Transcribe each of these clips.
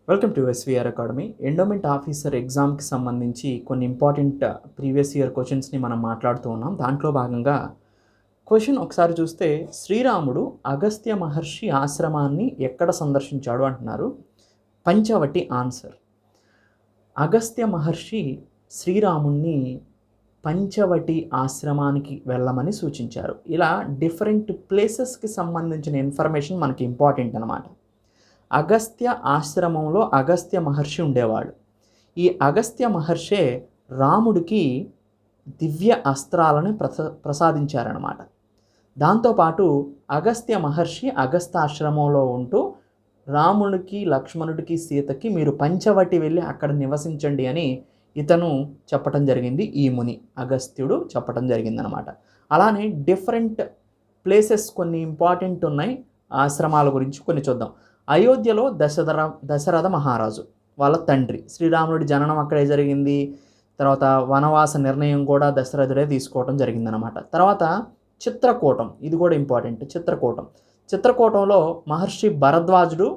Welcome to SVR academy. Endowment officer ఎగ్జామ్కి సంబంధించి కొన్ని ఇంపార్టెంట్ ప్రీవియస్ ఇయర్ క్వశ్చన్స్ని మనం మాట్లాడుతూ ఉన్నాం. దాంట్లో భాగంగా క్వశ్చన్ ఒకసారి చూస్తే, శ్రీరాముడు అగస్త్య మహర్షి ఆశ్రమాన్ని ఎక్కడ సందర్శించాడు అంటున్నారు. పంచవటి ఆన్సర్. అగస్త్య మహర్షి శ్రీరాముణ్ణి పంచవటి ఆశ్రమానికి వెళ్ళమని సూచించారు. ఇలా డిఫరెంట్ ప్లేసెస్కి సంబంధించిన ఇన్ఫర్మేషన్ మనకి ఇంపార్టెంట్ అన్నమాట. అగస్త్య ఆశ్రమంలో అగస్త్య మహర్షి ఉండేవాడు. ఈ అగస్త్య మహర్షే రాముడికి దివ్య అస్త్రాలను ప్రసాదించారనమాట. దాంతోపాటు అగస్త్య మహర్షి అగస్త్యాశ్రమంలో ఉంటూ రాముడికి, లక్ష్మణుడికి, సీతకి మీరు పంచవటి వెళ్ళి అక్కడ నివసించండి అని ఇతను చెప్పటం జరిగింది. ఈ ముని అగస్త్యుడు చెప్పటం జరిగిందనమాట. అలానే డిఫరెంట్ ప్లేసెస్ కొన్ని ఇంపార్టెంట్ ఉన్నాయి. ఆశ్రమాల గురించి కొన్ని చూద్దాం. అయోధ్యలో దశరథ మహారాజు వాళ్ళ తండ్రి, శ్రీరాముడి జననం అక్కడే జరిగింది. తర్వాత వనవాస నిర్ణయం కూడా దశరథుడే తీసుకోవడం జరిగిందనమాట. తర్వాత చిత్రకూటం, ఇది కూడా ఇంపార్టెంట్. చిత్రకూటంలో మహర్షి భరద్వాజుడు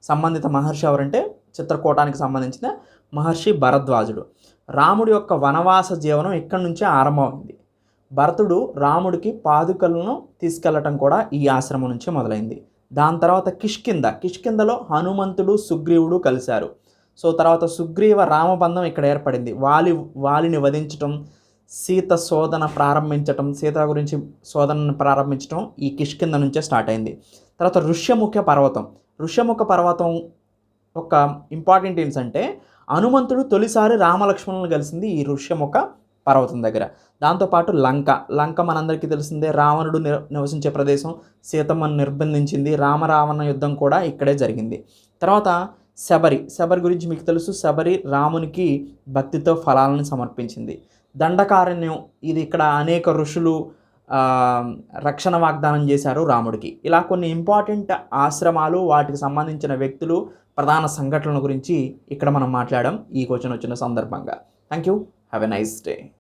సంబంధిత మహర్షి ఎవరంటే చిత్రకూటానికి సంబంధించిన మహర్షి భరద్వాజుడు. రాముడి యొక్క వనవాస జీవనం ఇక్కడి నుంచే ఆరంభమైంది. భరతుడు రాముడికి పాదుకలను తీసుకెళ్లటం కూడా ఈ ఆశ్రమం నుంచే మొదలైంది. దాని తర్వాత కిష్కిందలో హనుమంతుడు, సుగ్రీవుడు కలిశారు. సో తర్వాత సుగ్రీవ రామబంధం ఇక్కడ ఏర్పడింది. వాలిని వధించటం, సీత గురించి శోధనను ప్రారంభించడం ఈ కిష్కింద నుంచే స్టార్ట్ అయింది. తర్వాత ఋష్యముఖ పర్వతం ఒక ఇంపార్టెంట్ ఏంటంటే, హనుమంతుడు తొలిసారి రామలక్ష్మణులను కలిసింది ఈ ఋష్యముఖ పర్వతం దగ్గర. దాంతోపాటు లంక మనందరికీ తెలిసిందే, రావణుడు నివసించే ప్రదేశం. సీతమ్మను నిర్బంధించింది. రావణ యుద్ధం కూడా ఇక్కడే జరిగింది. తర్వాత శబరి గురించి మీకు తెలుసు. శబరి రామునికి భక్తితో ఫలాలను సమర్పించింది. దండకారణ్యం, ఇది ఇక్కడ అనేక ఋషులు రక్షణ వాగ్దానం చేశారు రాముడికి. ఇలా కొన్ని ఇంపార్టెంట్ ఆశ్రమాలు, వాటికి సంబంధించిన వ్యక్తులు, ప్రధాన సంఘటనల గురించి ఇక్కడ మనం మాట్లాడాం ఈ క్వశ్చన్ వచ్చిన సందర్భంగా. Thank you. Have a nice day.